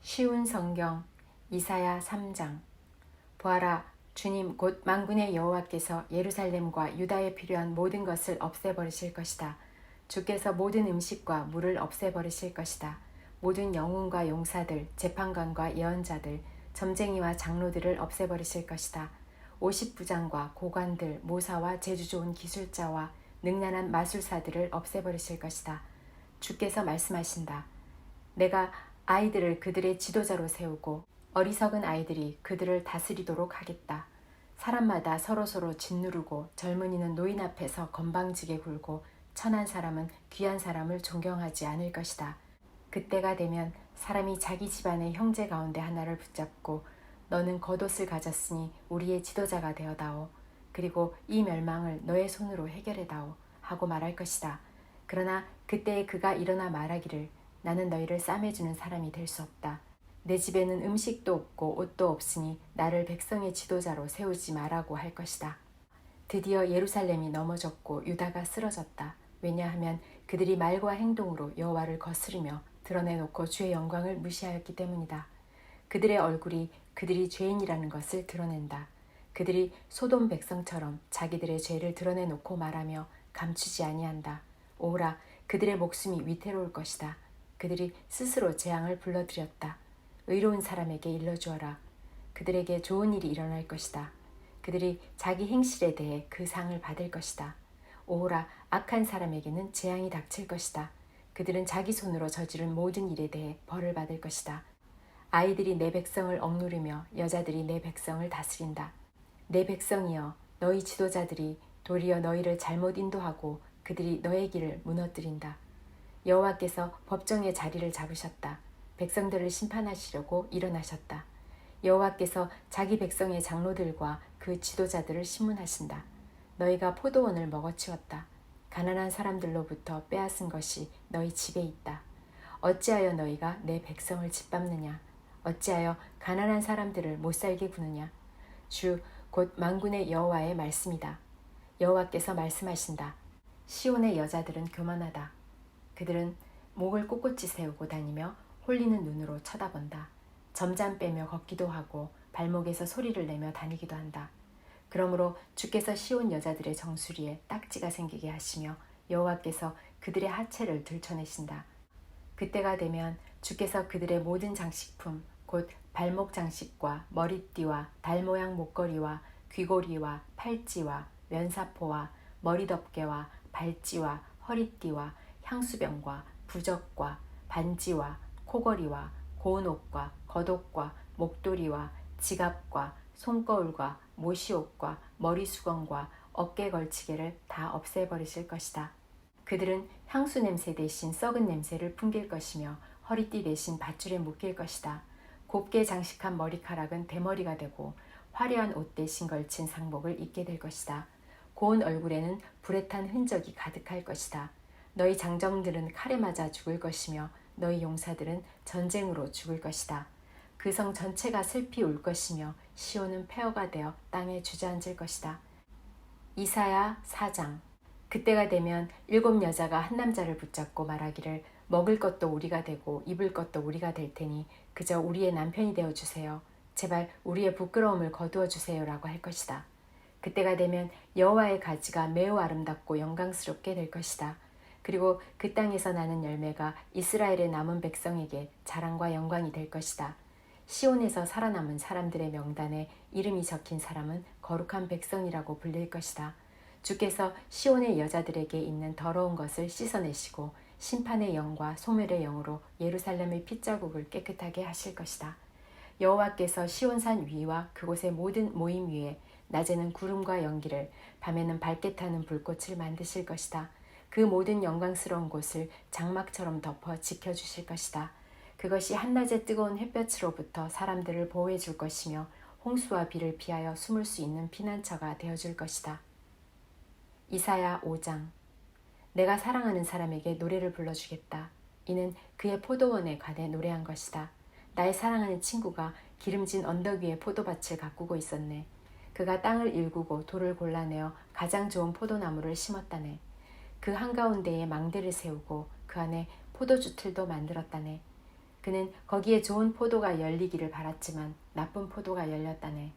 쉬운 성경 이사야 3장. 보아라, 주님 곧 만군의 여호와께서 예루살렘과 유다에 필요한 모든 것을 없애버리실 것이다. 주께서 모든 음식과 물을 없애버리실 것이다. 모든 영웅과 용사들, 재판관과 예언자들, 점쟁이와 장로들을 없애버리실 것이다. 50부장과 고관들, 모사와 재주 좋은 기술자와 능란한 마술사들을 없애버리실 것이다. 주께서 말씀하신다. 내가 아이들을 그들의 지도자로 세우고 어리석은 아이들이 그들을 다스리도록 하겠다. 사람마다 서로서로 짓누르고 젊은이는 노인 앞에서 건방지게 굴고 천한 사람은 귀한 사람을 존경하지 않을 것이다. 그때가 되면 사람이 자기 집안의 형제 가운데 하나를 붙잡고 너는 겉옷을 가졌으니 우리의 지도자가 되어다오. 그리고 이 멸망을 너의 손으로 해결해다오 하고 말할 것이다. 그러나 그때에 그가 일어나 말하기를 나는 너희를 싸매주는 사람이 될 수 없다. 내 집에는 음식도 없고 옷도 없으니 나를 백성의 지도자로 세우지 말라고 할 것이다. 드디어 예루살렘이 넘어졌고 유다가 쓰러졌다. 왜냐하면 그들이 말과 행동으로 여호와를 거스르며 드러내놓고 주의 영광을 무시하였기 때문이다. 그들의 얼굴이 그들이 죄인이라는 것을 드러낸다. 그들이 소돔 백성처럼 자기들의 죄를 드러내놓고 말하며 감추지 아니한다. 오라, 그들의 목숨이 위태로울 것이다. 그들이 스스로 재앙을 불러들였다. 의로운 사람에게 일러주어라. 그들에게 좋은 일이 일어날 것이다. 그들이 자기 행실에 대해 그 상을 받을 것이다. 오호라, 악한 사람에게는 재앙이 닥칠 것이다. 그들은 자기 손으로 저지른 모든 일에 대해 벌을 받을 것이다. 아이들이 내 백성을 억누르며 여자들이 내 백성을 다스린다. 내 백성이여, 너희 지도자들이 도리어 너희를 잘못 인도하고 그들이 너의 길을 무너뜨린다. 여호와께서 법정의 자리를 잡으셨다. 백성들을 심판하시려고 일어나셨다. 여호와께서 자기 백성의 장로들과 그 지도자들을 심문하신다. 너희가 포도원을 먹어치웠다. 가난한 사람들로부터 빼앗은 것이 너희 집에 있다. 어찌하여 너희가 내 백성을 짓밟느냐? 어찌하여 가난한 사람들을 못살게 구느냐? 주 곧 만군의 여호와의 말씀이다. 여호와께서 말씀하신다. 시온의 여자들은 교만하다. 그들은 목을 꼿꼿이 세우고 다니며 홀리는 눈으로 쳐다본다. 점잠 빼며 걷기도 하고 발목에서 소리를 내며 다니기도 한다. 그러므로 주께서 시온 여자들의 정수리에 딱지가 생기게 하시며 여호와께서 그들의 하체를 들춰내신다. 그때가 되면 주께서 그들의 모든 장식품 곧 발목 장식과 머리띠와 달 모양 목걸이와 귀고리와 팔찌와 면사포와 머리덮개와 발찌와 허리띠와 향수병과 부적과 반지와 코걸이와 고운 옷과 겉옷과 목도리와 지갑과 손거울과 모시옷과 머리수건과 어깨 걸치개를 다 없애버리실 것이다. 그들은 향수 냄새 대신 썩은 냄새를 풍길 것이며 허리띠 대신 밧줄에 묶일 것이다. 곱게 장식한 머리카락은 대머리가 되고 화려한 옷 대신 걸친 상복을 입게 될 것이다. 고운 얼굴에는 불에 탄 흔적이 가득할 것이다. 너희 장정들은 칼에 맞아 죽을 것이며 너희 용사들은 전쟁으로 죽을 것이다. 그 성 전체가 슬피 울 것이며 시온은 폐허가 되어 땅에 주저앉을 것이다. 이사야 4장. 그때가 되면 7 여자가 한 남자를 붙잡고 말하기를 먹을 것도 우리가 되고 입을 것도 우리가 될 테니 그저 우리의 남편이 되어 주세요. 제발 우리의 부끄러움을 거두어 주세요라고 할 것이다. 그때가 되면 여호와의 가지가 매우 아름답고 영광스럽게 될 것이다. 그리고 그 땅에서 나는 열매가 이스라엘의 남은 백성에게 자랑과 영광이 될 것이다. 시온에서 살아남은 사람들의 명단에 이름이 적힌 사람은 거룩한 백성이라고 불릴 것이다. 주께서 시온의 여자들에게 있는 더러운 것을 씻어내시고 심판의 영과 소멸의 영으로 예루살렘의 핏자국을 깨끗하게 하실 것이다. 여호와께서 시온산 위와 그곳의 모든 모임 위에 낮에는 구름과 연기를 밤에는 밝게 타는 불꽃을 만드실 것이다. 그 모든 영광스러운 곳을 장막처럼 덮어 지켜주실 것이다. 그것이 한낮의 뜨거운 햇볕으로부터 사람들을 보호해 줄 것이며 홍수와 비를 피하여 숨을 수 있는 피난처가 되어줄 것이다. 이사야 5장. 내가 사랑하는 사람에게 노래를 불러주겠다. 이는 그의 포도원에 관해 노래한 것이다. 나의 사랑하는 친구가 기름진 언덕 위에 포도밭을 가꾸고 있었네. 그가 땅을 일구고 돌을 골라내어 가장 좋은 포도나무를 심었다네. 그 한가운데에 망대를 세우고 그 안에 포도주 틀도 만들었다네. 그는 거기에 좋은 포도가 열리기를 바랐지만 나쁜 포도가 열렸다네.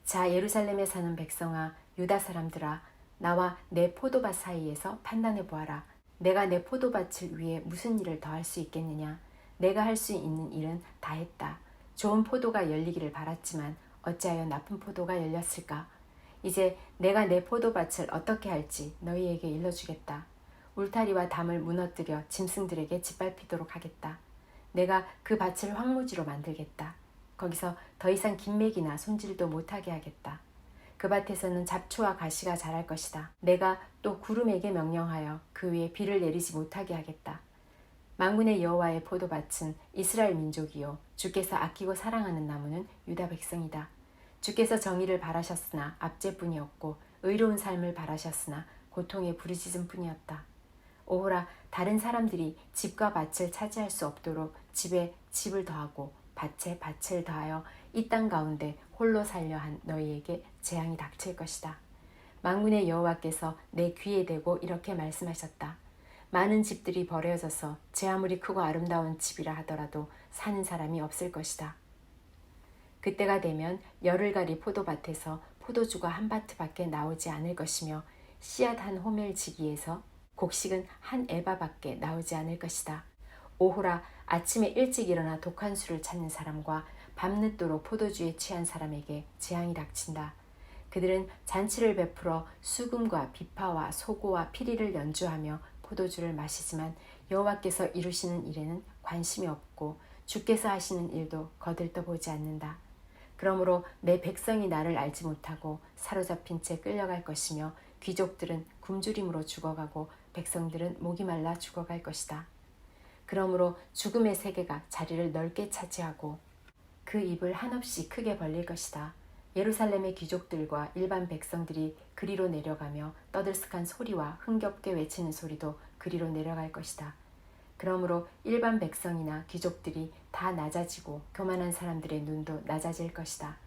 자, 예루살렘에 사는 백성아, 유다 사람들아, 나와 내 포도밭 사이에서 판단해 보아라. 내가 내 포도밭을 위해 무슨 일을 더 할 수 있겠느냐? 내가 할 수 있는 일은 다 했다. 좋은 포도가 열리기를 바랐지만 어찌하여 나쁜 포도가 열렸을까? 이제 내가 내 포도밭을 어떻게 할지 너희에게 일러주겠다. 울타리와 담을 무너뜨려 짐승들에게 짓밟히도록 하겠다. 내가 그 밭을 황무지로 만들겠다. 거기서 더 이상 긴맥이나 손질도 못하게 하겠다. 그 밭에서는 잡초와 가시가 자랄 것이다. 내가 또 구름에게 명령하여 그 위에 비를 내리지 못하게 하겠다. 만군의 여호와의 포도밭은 이스라엘 민족이요 주께서 아끼고 사랑하는 나무는 유다 백성이다. 주께서 정의를 바라셨으나 압제뿐이었고 의로운 삶을 바라셨으나 고통의 부르짖음 뿐이었다. 오호라, 다른 사람들이 집과 밭을 차지할 수 없도록 집에 집을 더하고 밭에 밭을 더하여 이 땅 가운데 홀로 살려 한 너희에게 재앙이 닥칠 것이다. 만군의 여호와께서 내 귀에 대고 이렇게 말씀하셨다. 많은 집들이 버려져서 제 아무리 크고 아름다운 집이라 하더라도 사는 사람이 없을 것이다. 그때가 되면 열흘가리 포도밭에서 포도주가 한 바트밖에 나오지 않을 것이며 씨앗 한 호멜지기에서 곡식은 한 에바밖에 나오지 않을 것이다. 오호라, 아침에 일찍 일어나 독한 술을 찾는 사람과 밤늦도록 포도주에 취한 사람에게 재앙이 닥친다. 그들은 잔치를 베풀어 수금과 비파와 소고와 피리를 연주하며 포도주를 마시지만 여호와께서 이루시는 일에는 관심이 없고 주께서 하시는 일도 거들떠보지 않는다. 그러므로 내 백성이 나를 알지 못하고 사로잡힌 채 끌려갈 것이며 귀족들은 굶주림으로 죽어가고 백성들은 목이 말라 죽어갈 것이다. 그러므로 죽음의 세계가 자리를 넓게 차지하고 그 입을 한없이 크게 벌릴 것이다. 예루살렘의 귀족들과 일반 백성들이 그리로 내려가며 떠들썩한 소리와 흥겹게 외치는 소리도 그리로 내려갈 것이다. 그러므로 일반 백성이나 귀족들이 다 낮아지고 교만한 사람들의 눈도 낮아질 것이다.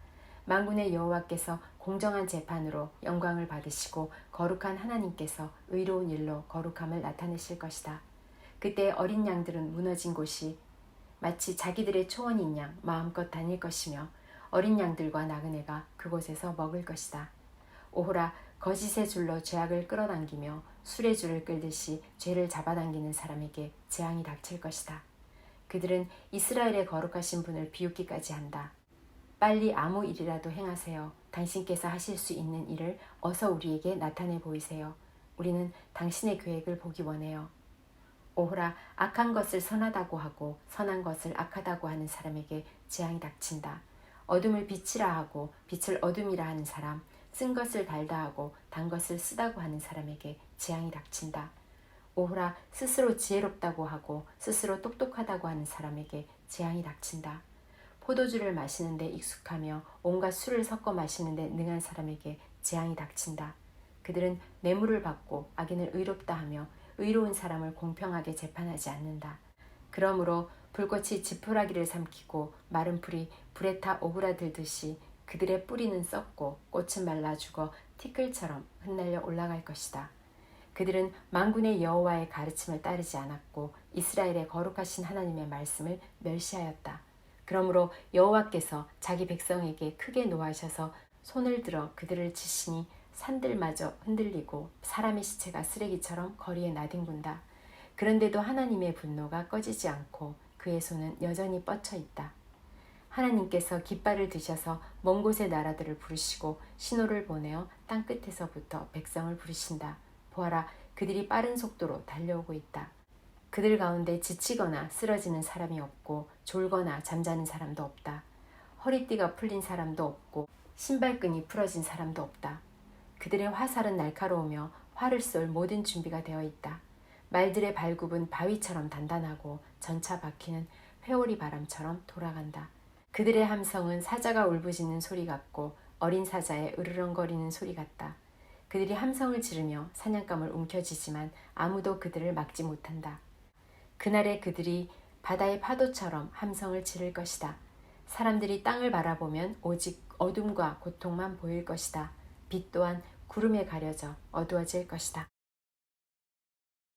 만군의 여호와께서 공정한 재판으로 영광을 받으시고 거룩한 하나님께서 의로운 일로 거룩함을 나타내실 것이다. 그때 어린 양들은 무너진 곳이 마치 자기들의 초원인 양 마음껏 다닐 것이며 어린 양들과 나그네가 그곳에서 먹을 것이다. 오호라, 거짓의 줄로 죄악을 끌어당기며 술의 줄을 끌듯이 죄를 잡아당기는 사람에게 재앙이 닥칠 것이다. 그들은 이스라엘의 거룩하신 분을 비웃기까지 한다. 빨리 아무 일이라도 행하세요. 당신께서 하실 수 있는 일을 어서 우리에게 나타내 보이세요. 우리는 당신의 계획을 보기 원해요. 오호라, 악한 것을 선하다고 하고 선한 것을 악하다고 하는 사람에게 재앙이 닥친다. 어둠을 빛이라 하고 빛을 어둠이라 하는 사람, 쓴 것을 달다 하고 단 것을 쓰다고 하는 사람에게 재앙이 닥친다. 오호라, 스스로 지혜롭다고 하고 스스로 똑똑하다고 하는 사람에게 재앙이 닥친다. 포도주를 마시는데 익숙하며 온갖 술을 섞어 마시는데 능한 사람에게 재앙이 닥친다. 그들은 뇌물을 받고 악인을 의롭다 하며 의로운 사람을 공평하게 재판하지 않는다. 그러므로 불꽃이 지푸라기를 삼키고 마른 풀이 불에 타 오그라들듯이 그들의 뿌리는 썩고 꽃은 말라 죽어 티끌처럼 흩날려 올라갈 것이다. 그들은 만군의 여호와의 가르침을 따르지 않았고 이스라엘의 거룩하신 하나님의 말씀을 멸시하였다. 그러므로 여호와께서 자기 백성에게 크게 노하셔서 손을 들어 그들을 치시니 산들마저 흔들리고 사람의 시체가 쓰레기처럼 거리에 나뒹군다. 그런데도 하나님의 분노가 꺼지지 않고 그의 손은 여전히 뻗쳐 있다. 하나님께서 깃발을 드셔서 먼 곳의 나라들을 부르시고 신호를 보내어 땅끝에서부터 백성을 부르신다. 보아라, 그들이 빠른 속도로 달려오고 있다. 그들 가운데 지치거나 쓰러지는 사람이 없고 졸거나 잠자는 사람도 없다. 허리띠가 풀린 사람도 없고 신발끈이 풀어진 사람도 없다. 그들의 화살은 날카로우며 활을 쏠 모든 준비가 되어 있다. 말들의 발굽은 바위처럼 단단하고 전차 바퀴는 회오리 바람처럼 돌아간다. 그들의 함성은 사자가 울부짖는 소리 같고 어린 사자의 으르렁거리는 소리 같다. 그들이 함성을 지르며 사냥감을 움켜쥐지만 아무도 그들을 막지 못한다. 그날에 그들이 바다의 파도처럼 함성을 지를 것이다. 사람들이 땅을 바라보면 오직 어둠과 고통만 보일 것이다. 빛 또한 구름에 가려져 어두워질 것이다.